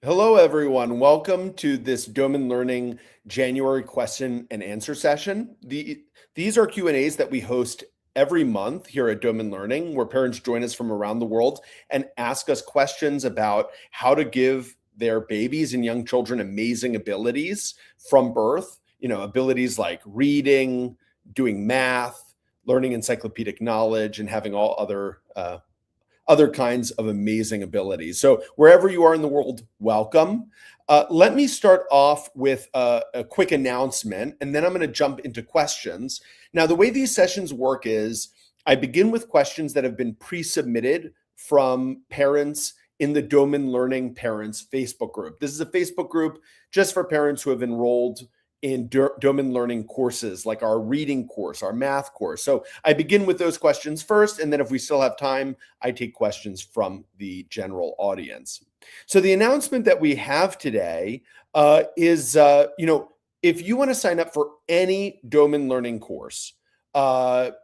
Hello, everyone. Welcome to this Doman Learning January question and answer session. These are Q&As that we host every month here at Doman Learning, where parents join us from around the world and ask us questions about how to give their babies and young children amazing abilities from birth, abilities like reading, doing math, learning encyclopedic knowledge, and having all other kinds of amazing abilities. So wherever you are in the world, welcome. Let me start off with a quick announcement, and then I'm going to jump into questions. Now, the way these sessions work is I begin with questions that have been pre-submitted from parents in the Doman Learning Parents Facebook group. This is a Facebook group just for parents who have enrolled in Doman Learning courses, like our reading course, our math course. So I begin with those questions first, and then if we still have time, I take questions from the general audience. So the announcement that we have today is, if you want to sign up for any Doman Learning course at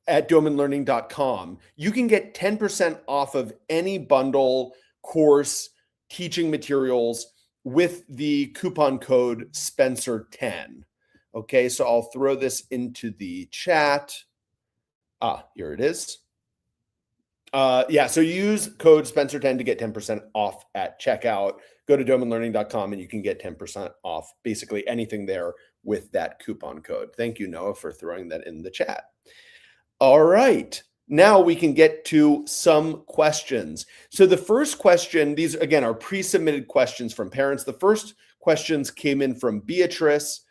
domanlearning.com, you can get 10% off of any bundle, course, teaching materials with the coupon code Spencer10. Okay, so I'll throw this into the chat. Here it is. So use code Spencer10 to get 10% off at checkout. Go to domanlearning.com and you can get 10% off basically anything there with that coupon code. Thank you, Noah, for throwing that in the chat. All right. Now we can get to some questions. So the first question, these again are pre-submitted questions from parents. The first questions came in from Beatrice,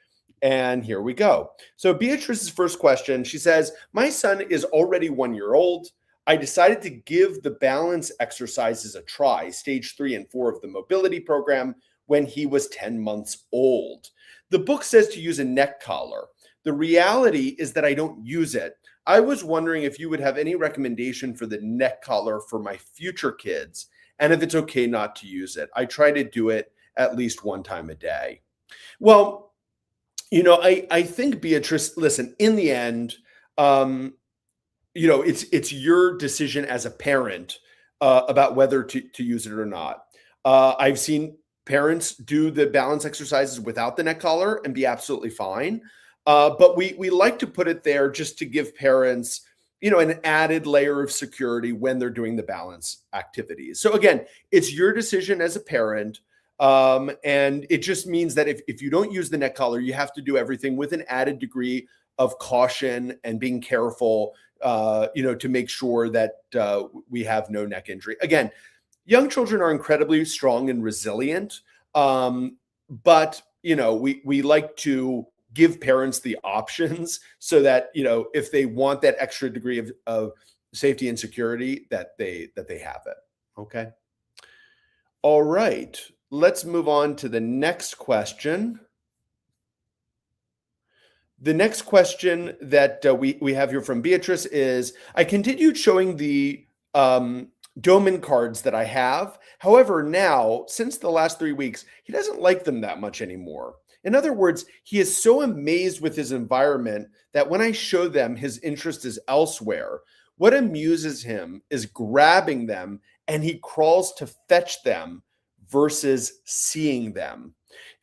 and here we go. So Beatrice's first question, she says, my son is already 1 year old. I decided to give the balance exercises a try, stage 3 and 4 of the mobility program, when he was 10 months old. The book says to use a neck collar. The reality is that I don't use it. I was wondering if you would have any recommendation for the neck collar for my future kids, and if it's okay not to use it. I try to do it at least one time a day. Well, I think, Beatrice, listen, in the end, it's your decision as a parent about whether to use it or not. I've seen parents do the balance exercises without the neck collar and be absolutely fine. But we like to put it there just to give parents, an added layer of security when they're doing the balance activities. So again, it's your decision as a parent. And it just means that if you don't use the neck collar, you have to do everything with an added degree of caution and being careful, to make sure that we have no neck injury. Again, young children are incredibly strong and resilient. But we like to give parents the options so that, if they want that extra degree of safety and security, that they have it. Okay. All right. Let's move on to the next question. The next question that we have here from Beatrice is, I continued showing the Doman cards that I have. However, now, since the last 3 weeks, he doesn't like them that much anymore. In other words, he is so amazed with his environment that when I show them, his interest is elsewhere. What amuses him is grabbing them, and he crawls to fetch them versus seeing them.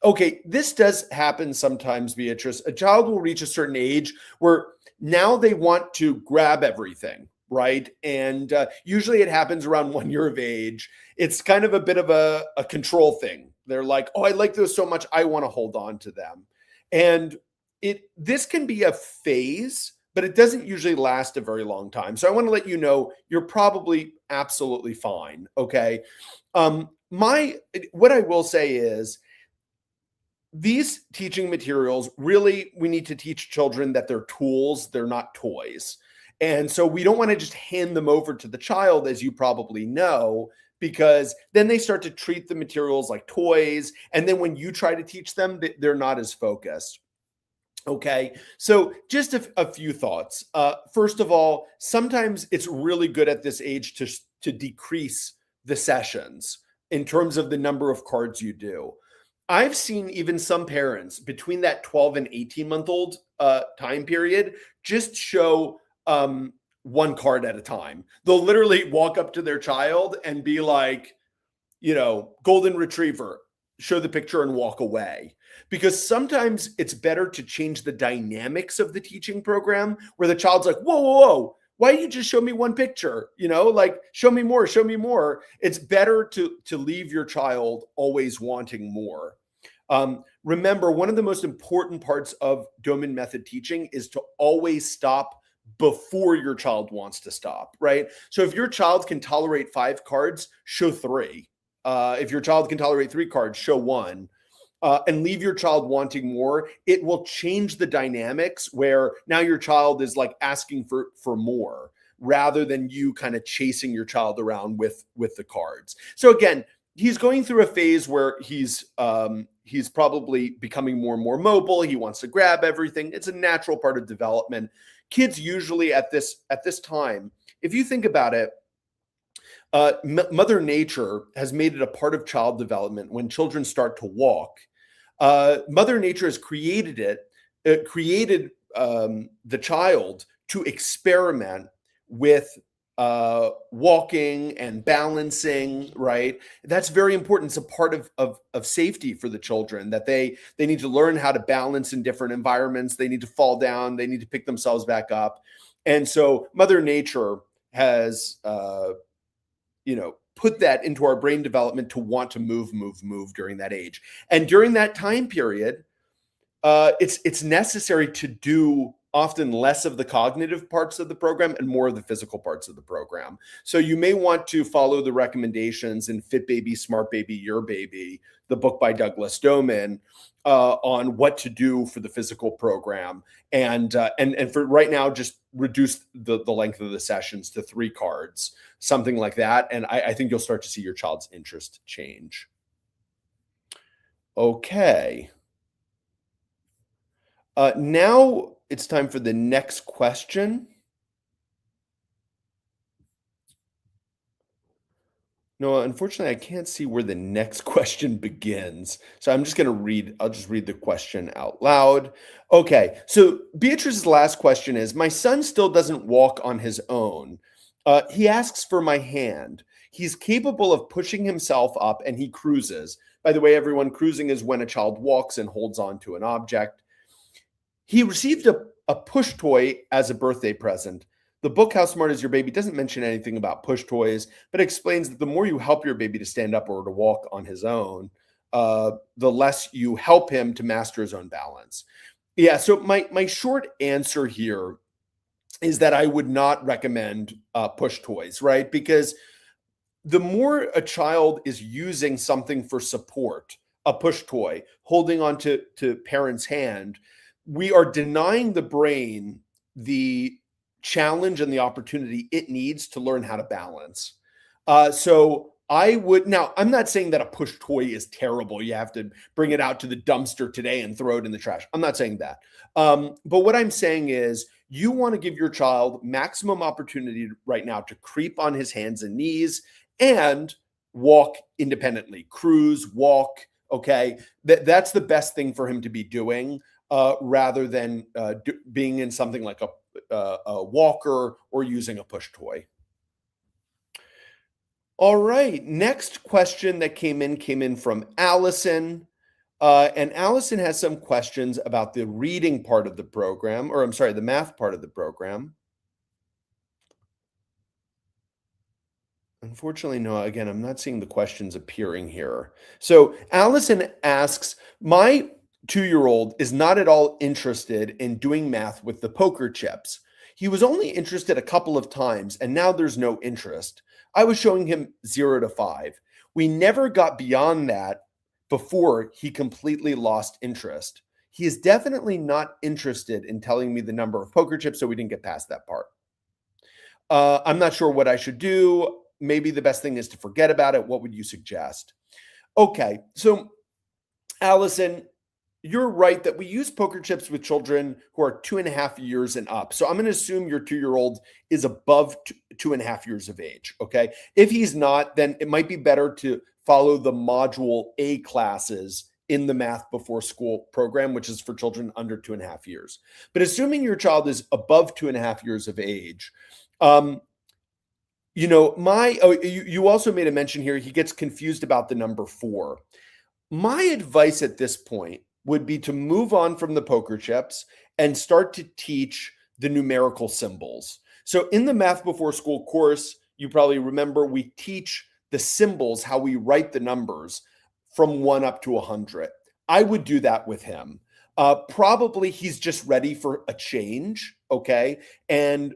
Okay, this does happen sometimes, Beatrice. A child will reach a certain age where now they want to grab everything, right? And usually it happens around 1 year of age. It's kind of a bit of a control thing. They're like, oh, I like those so much, I want to hold on to them. And this can be a phase, but it doesn't usually last a very long time. So I want to let you know you're probably absolutely fine, okay? What I will say is, these teaching materials, really, we need to teach children that they're tools, they're not toys. And so we don't want to just hand them over to the child, as you probably know, because then they start to treat the materials like toys. And then when you try to teach them, they're not as focused. Okay, so just a few thoughts. First of all, sometimes it's really good at this age to decrease the sessions in terms of the number of cards you do. I've seen even some parents between that 12 and 18-month-old time period just show one card at a time. They'll literally walk up to their child and be like, golden retriever, show the picture and walk away. Because sometimes it's better to change the dynamics of the teaching program where the child's like, whoa, whoa, whoa, why did you just show me one picture? Like show me more, show me more. It's better to leave your child always wanting more. Remember, one of the most important parts of Doman method teaching is to always stop before your child wants to stop, right? So if your child can tolerate 5 cards, show 3. If your child can tolerate 3 cards, show 1. And leave your child wanting more. It will change the dynamics where now your child is like asking for more rather than you kind of chasing your child around with the cards. So again, he's going through a phase where he's probably becoming more and more mobile. He wants to grab everything. It's a natural part of development. Kids usually at this time, if you think about it, Mother Nature has made it a part of child development when children start to walk. Mother Nature has created the child to experiment with walking and balancing, right? That's very important. It's a part of safety for the children, that they need to learn how to balance in different environments. They need to fall down. They need to pick themselves back up. And so Mother Nature has put that into our brain development to want to move during that age. And during that time period, it's necessary to do often less of the cognitive parts of the program and more of the physical parts of the program. So you may want to follow the recommendations in Fit Baby, Smart Baby, Your Baby, the book by Douglas Doman, on what to do for the physical program. And for right now, just reduce the length of the sessions to 3 cards, something like that. And I think you'll start to see your child's interest change. Okay. Now it's time for the next question. No, unfortunately, I can't see where the next question begins. So I'll just read the question out loud. Okay, so Beatrice's last question is, my son still doesn't walk on his own. He asks for my hand. He's capable of pushing himself up and he cruises. By the way, everyone, cruising is when a child walks and holds on to an object. He received a push toy as a birthday present. The book, How Smart Is Your Baby, doesn't mention anything about push toys, but explains that the more you help your baby to stand up or to walk on his own, the less you help him to master his own balance. Yeah, so my short answer here is that I would not recommend push toys, right? Because the more a child is using something for support, a push toy, holding on to parent's hand, we are denying the brain the challenge and the opportunity it needs to learn how to balance. So now, I'm not saying that a push toy is terrible. You have to bring it out to the dumpster today and throw it in the trash. I'm not saying that. But what I'm saying is you want to give your child maximum opportunity right now to creep on his hands and knees and walk independently, cruise, walk. Okay. That's the best thing for him to be doing, rather than being in something like a walker or using a push toy. All right. Next question that came in from Allison. And Allison has some questions about the reading part of the program, or I'm sorry, the math part of the program. Unfortunately, no, again, I'm not seeing the questions appearing here. So Allison asks, my 2-year-old is not at all interested in doing math with the poker chips. He was only interested a couple of times, and now there's no interest. I was showing him 0 to 5. We never got beyond that before he completely lost interest. He is definitely not interested in telling me the number of poker chips, so we didn't get past that part. I'm not sure what I should do. Maybe the best thing is to forget about it. What would you suggest? Okay, so Allison, you're right that we use poker chips with children who are 2.5 years and up. So I'm going to assume your 2-year-old is above 2.5 years of age. Okay. If he's not, then it might be better to follow the Module A classes in the Math Before School program, which is for children under 2.5 years. But assuming your child is above 2.5 years of age, You know, you also made a mention here, he gets confused about the number 4. My advice at this point would be to move on from the poker chips and start to teach the numerical symbols. So in the Math Before School course, you probably remember we teach the symbols, how we write the numbers from 1 up to 100. I would do that with him. Probably he's just ready for a change, okay? And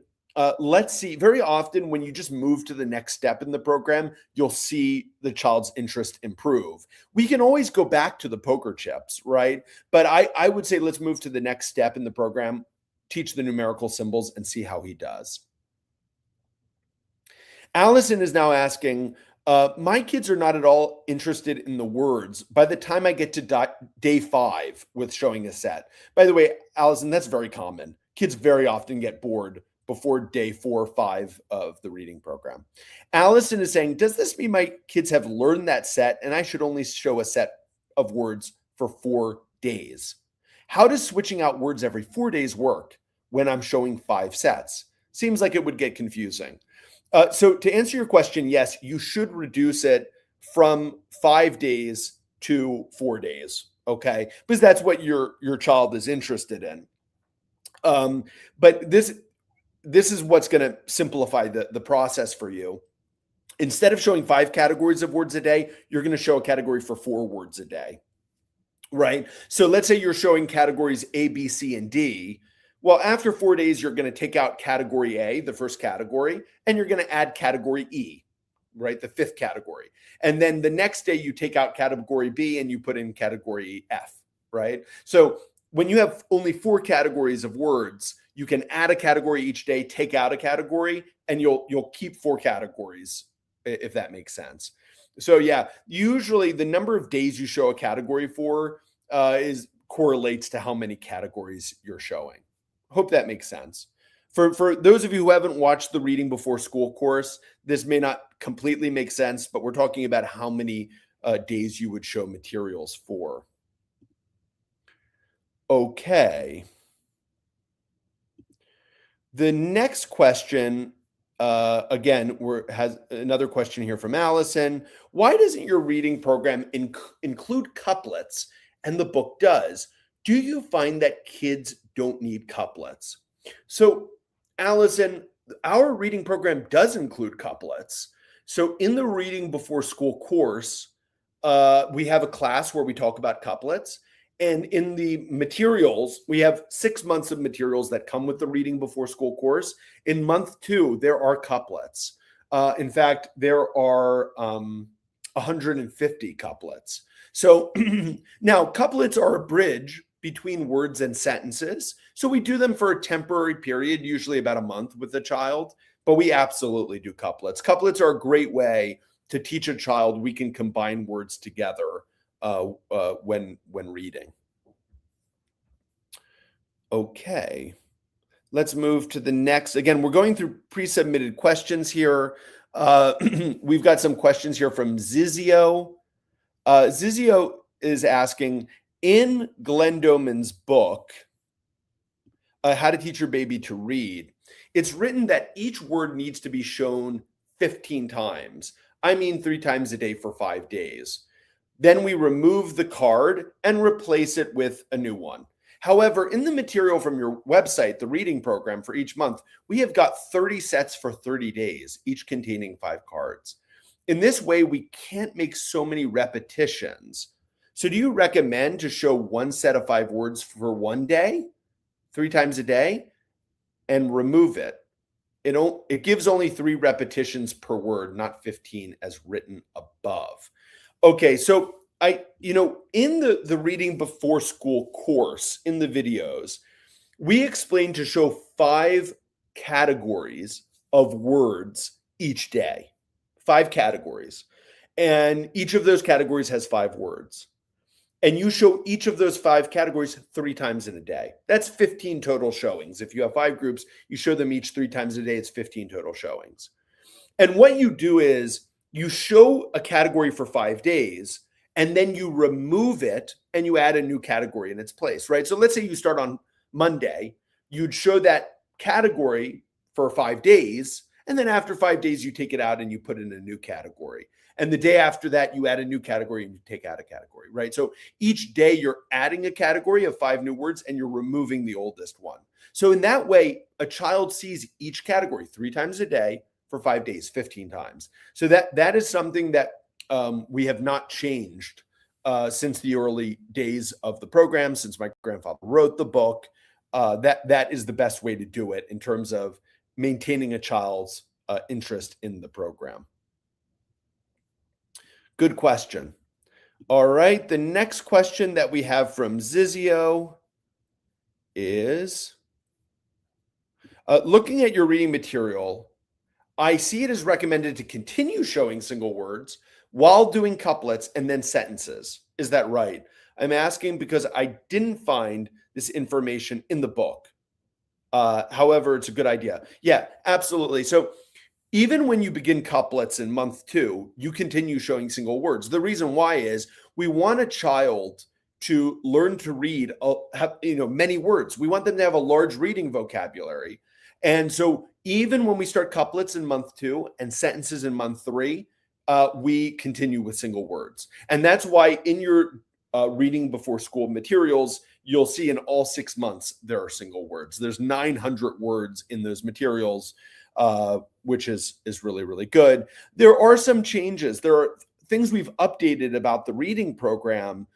let's see, very often when you just move to the next step in the program, you'll see the child's interest improve. We can always go back to the poker chips, right? But I would say let's move to the next step in the program, teach the numerical symbols, and see how he does. Allison is now asking, my kids are not at all interested in the words by the time I get to day 5 with showing a set. By the way, Allison, that's very common. Kids very often get bored before day 4 or 5 of the reading program. Allison is saying, does this mean my kids have learned that set and I should only show a set of words for 4 days? How does switching out words every 4 days work when I'm showing 5 sets? Seems like it would get confusing. So to answer your question, yes, you should reduce it from 5 days to 4 days, okay? Because that's what your child is interested in. But this is what's going to simplify the process for you. Instead of showing 5 categories of words a day, you're going to show a category for 4 words a day, right? So let's say you're showing categories A, B, C, and D. Well, after 4 days, you're going to take out category A, the first category, and you're going to add category E, right? The 5th category. And then the next day you take out category B and you put in category F, right? So when you have only 4 categories of words, you can add a category each day, take out a category, and you'll keep 4 categories, if that makes sense. So yeah, usually the number of days you show a category for correlates to how many categories you're showing. Hope that makes sense. For those of you who haven't watched the Reading Before School course, this may not completely make sense, but we're talking about how many days you would show materials for. Okay. The next question, again, has another question here from Allison. Why doesn't your reading program include couplets and the book does? Do you find that kids don't need couplets? So, Allison, our reading program does include couplets. So in the Reading Before School course, we have a class where we talk about couplets. And in the materials, we have 6 months of materials that come with the Reading Before School course. In month 2, there are couplets. In fact, there are 150 couplets. So now couplets are a bridge between words and sentences. So we do them for a temporary period, usually about a month with the child, but we absolutely do couplets. Couplets are a great way to teach a child we can combine words together when reading. Okay, let's move to the next. Again, we're going through pre-submitted questions here. We've got some questions here from Zizio. Zizio is asking, in Glenn Doman's book, How to Teach Your Baby to Read, it's written that each word needs to be shown 15 times. I mean 3 times a day for 5 days. Then we remove the card and replace it with a new one. However, in the material from your website, the reading program for each month, we have got 30 sets for 30 days, each containing 5 cards. In this way, we can't make so many repetitions. So do you recommend to show 1 set of 5 words for 1 day, 3 times a day, and remove it? It gives only 3 repetitions per word, not 15 as written above. Okay, so in the Reading Before School course, in the videos, we explain to show 5 categories of words each day, 5 categories. And each of those categories has 5 words. And you show each of those 5 categories 3 times in a day. That's 15 total showings. If you have 5 groups, you show them each 3 times a day, it's 15 total showings. And what you do is you show a category for 5 days, and then you remove it and you add a new category in its place, right? So let's say you start on Monday, you'd show that category for 5 days, And then after 5 days, you take it out and you put in a new category. And the day after that, you add a new category and you take out a category, right? So each day you're adding a category of 5 new words and you're removing the oldest one. So in that way, a child sees each category 3 times a day for 5 days, 15 times. So that is something that we have not changed since the early days of the program, since my grandfather wrote the book. That is the best way to do it in terms of maintaining a child's interest in the program. Good question. All right, the next question that we have from Zizio is, looking at your reading material, I see it is recommended to continue showing single words while doing couplets and then sentences. Is that right? I'm asking because I didn't find this information in the book. However, it's a good idea. Yeah, absolutely. So even when you begin couplets in month 2, you continue showing single words. The reason why is we want a child to learn to read, many words. We want them to have a large reading vocabulary. And so even when we start couplets in month 2 and sentences in month 3, we continue with single words. And that's why in your reading before school materials, you'll see in all 6 months, there are single words. There's 900 words in those materials, which is really, really good. There are some changes. There are things we've updated about the reading program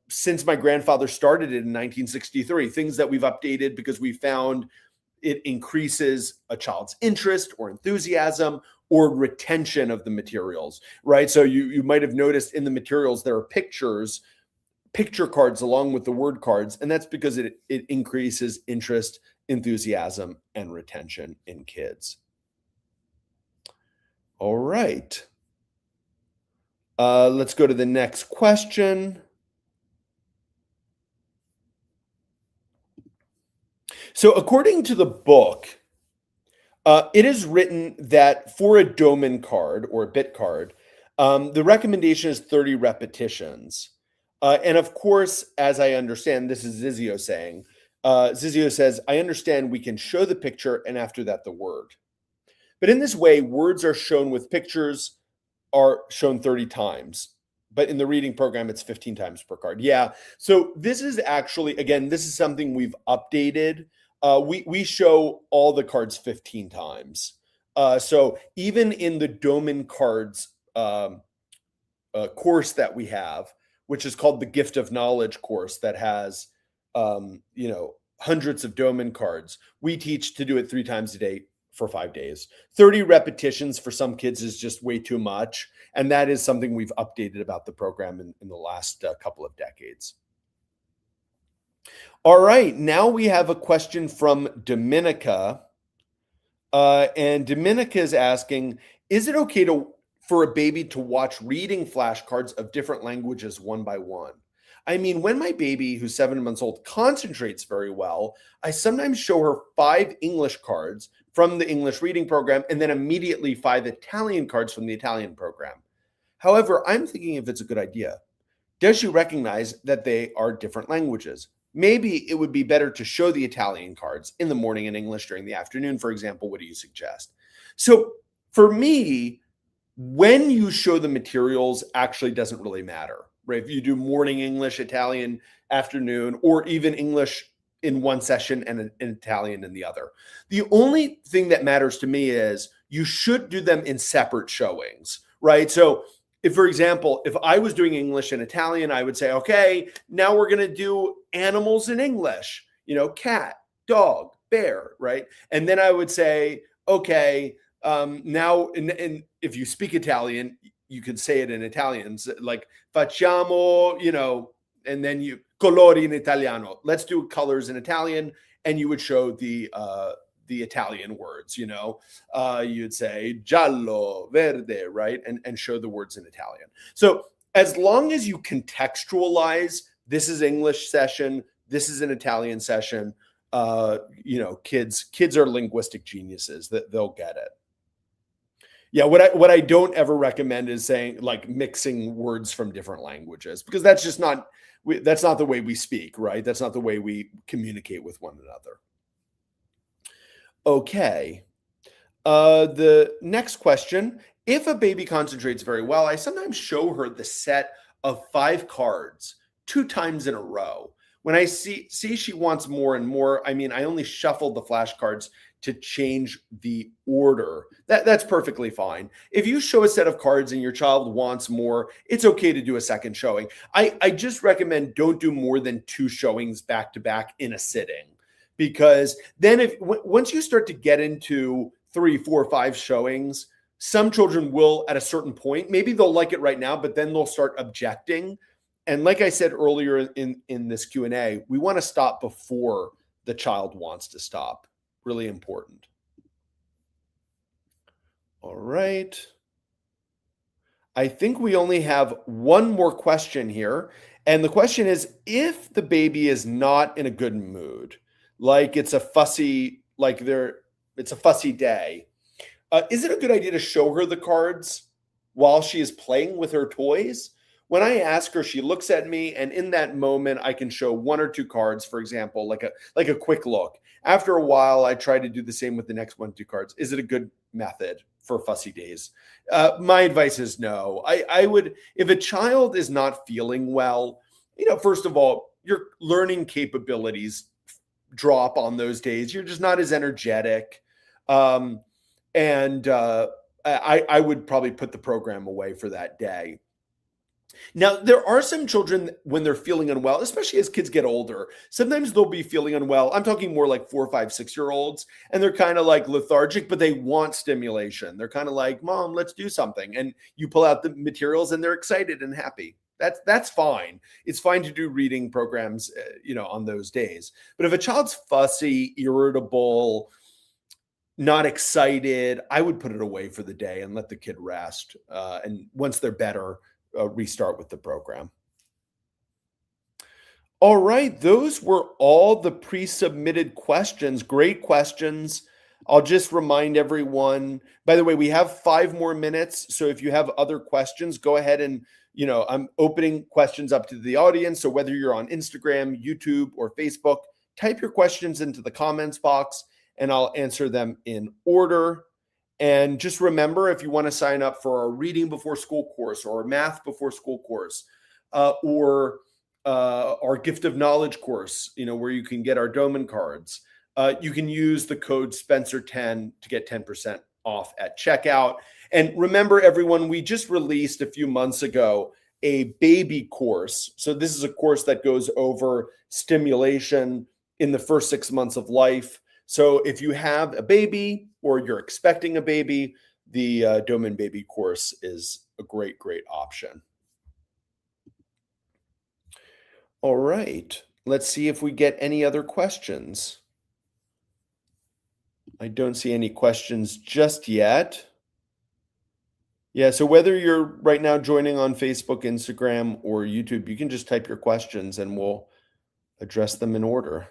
since my grandfather started it in 1963, things that we've updated because we found it increases a child's interest or enthusiasm or retention of the materials, right? So you might have noticed in the materials, there are picture cards along with the word cards, and that's because it increases interest, enthusiasm, and retention in kids. All right. Let's go to the next question. So according to the book, it is written that for a Doman card or a bit card, the recommendation is 30 repetitions. And of course, as I understand, this is Zizio saying, Zizio says, I understand we can show the picture and after that the word. But in this way, words are shown with pictures are shown 30 times. But in the reading program, it's 15 times per card. Yeah. So this is actually, again, this is something we've updated. We show all the cards 15 times. So even in the Doman cards course that we have, which is called the Gift of Knowledge course that has, hundreds of Doman cards, we teach to do it 3 times a day for 5 days. 30 repetitions for some kids is just way too much. And that is something we've updated about the program in the last couple of decades. All right, now we have a question from Dominica. And Dominica is asking, is it okay for a baby to watch reading flashcards of different languages one by one? I mean, when my baby, who's 7 months old, concentrates very well, I sometimes show her 5 English cards from the English reading program and then immediately 5 Italian cards from the Italian program. However, I'm thinking if it's a good idea. Does she recognize that they are different languages? Maybe it would be better to show the Italian cards in the morning in English during the afternoon, for example. What do you suggest? So for me, when you show the materials actually doesn't really matter, right? If you do morning English, Italian, afternoon, or even English in one session and an Italian in the other. The only thing that matters to me is you should do them in separate showings, right? So if, for example, if I was doing English and Italian, I would say, okay, now we're going to do animals in English, cat, dog, bear, right? And then I would say, okay, now, and if you speak Italian, you could say it in Italian, like facciamo, and then you colori in Italiano. Let's do colors in Italian, and you would show the Italian words. You'd say giallo, verde, right, and show the words in Italian. So as long as you contextualize, this is English session, this is an Italian session. Kids are linguistic geniuses, that they'll get it. Yeah, what I don't ever recommend is saying like mixing words from different languages, because that's just not the way we speak, right? That's not the way we communicate with one another. Okay. The next question, if a baby concentrates very well, I sometimes show her the set of 5 cards 2 times in a row. When I see she wants more and more, I mean, I only shuffle the flashcards to change the order. That's perfectly fine. If you show a set of cards and your child wants more, it's okay to do a second showing. I just recommend don't do more than 2 showings back to back in a sitting, because then if once you start to get into 3, 4, 5 showings, some children will at a certain point, maybe they'll like it right now, but then they'll start objecting. And like I said earlier in this Q&A, we want to stop before the child wants to stop. Really important. All right. I think we only have one more question here. And the question is, if the baby is not in a good mood, like it's a fussy, it's a fussy day, is it a good idea to show her the cards while she is playing with her toys? When I ask her, she looks at me, and in that moment, I can show 1 or 2 cards, for example, like a quick look. After a while, I try to do the same with the next 1, 2 cards. Is it a good method for fussy days? My advice is no. I would, if a child is not feeling well, first of all, your learning capabilities drop on those days. You're just not as energetic. And I would probably put the program away for that day. Now, there are some children when they're feeling unwell, especially as kids get older, sometimes they'll be feeling unwell. I'm talking more like 4, 5, 6-year-olds, and they're kind of like lethargic, but they want stimulation. They're kind of like, Mom, let's do something. And you pull out the materials and they're excited and happy. That's fine. It's fine to do reading programs, on those days. But if a child's fussy, irritable, not excited, I would put it away for the day and let the kid rest. And once they're better, restart with the program. All right, those were all the pre-submitted questions. Great questions. I'll just remind everyone, by the way, we have 5 more minutes. So if you have other questions, go ahead and, I'm opening questions up to the audience. So whether you're on Instagram, YouTube, or Facebook, type your questions into the comments box and I'll answer them in order. And just remember, if you want to sign up for our reading before school course or math before school course, or our gift of knowledge course, where you can get our Doman cards, you can use the code Spencer10 to get 10% off at checkout. And remember, everyone, we just released a few months ago a baby course. So this is a course that goes over stimulation in the first 6 months of life. So if you have a baby or you're expecting a baby, the Doman Baby course is a great, great option. All right, let's see if we get any other questions. I don't see any questions just yet. Yeah, so whether you're right now joining on Facebook, Instagram, or YouTube, you can just type your questions and we'll address them in order.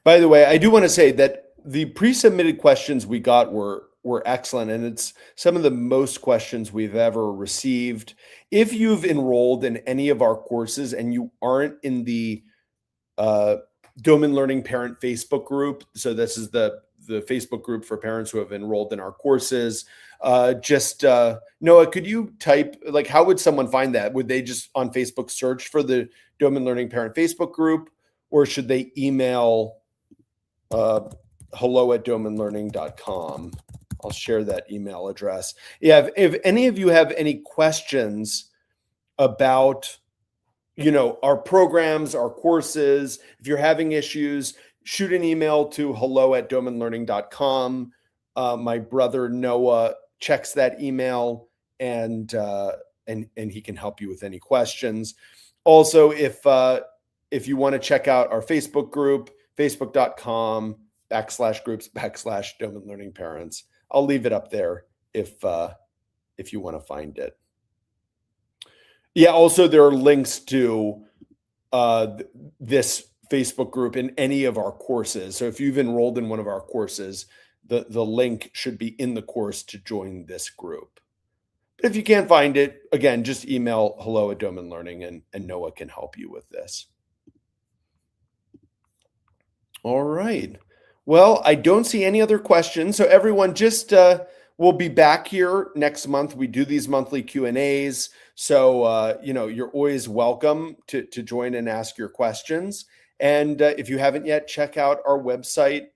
By the way, I do want to say that the pre-submitted questions we got were excellent, and it's some of the most questions we've ever received. If you've enrolled in any of our courses and you aren't in the Doman Learning Parent Facebook group, so this is the Facebook group for parents who have enrolled in our courses, Noah, could you type, how would someone find that? Would they just on Facebook search for the Doman Learning Parent Facebook group, or should they email hello@domanlearning.com? I'll share that email address. Yeah, if any of you have any questions about our programs, our courses, if you're having issues, shoot an email to hello@domanlearning.com. My brother Noah checks that email and he can help you with any questions. Also, if you want to check out our Facebook group, facebook.com/groups/Doman Learning Parents. I'll leave it up there if you want to find it. Yeah, also there are links to this Facebook group in any of our courses. So if you've enrolled in one of our courses, the link should be in the course to join this group. If you can't find it, again, just email hello@Doman Learning and Noah can help you with this. All right. Well, I don't see any other questions. So everyone, just we'll be back here next month. We do these monthly Q&As. So you're always welcome to join and ask your questions. And if you haven't yet, check out our website,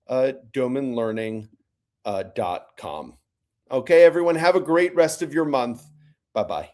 domanlearning.com. Okay, everyone, have a great rest of your month. Bye-bye.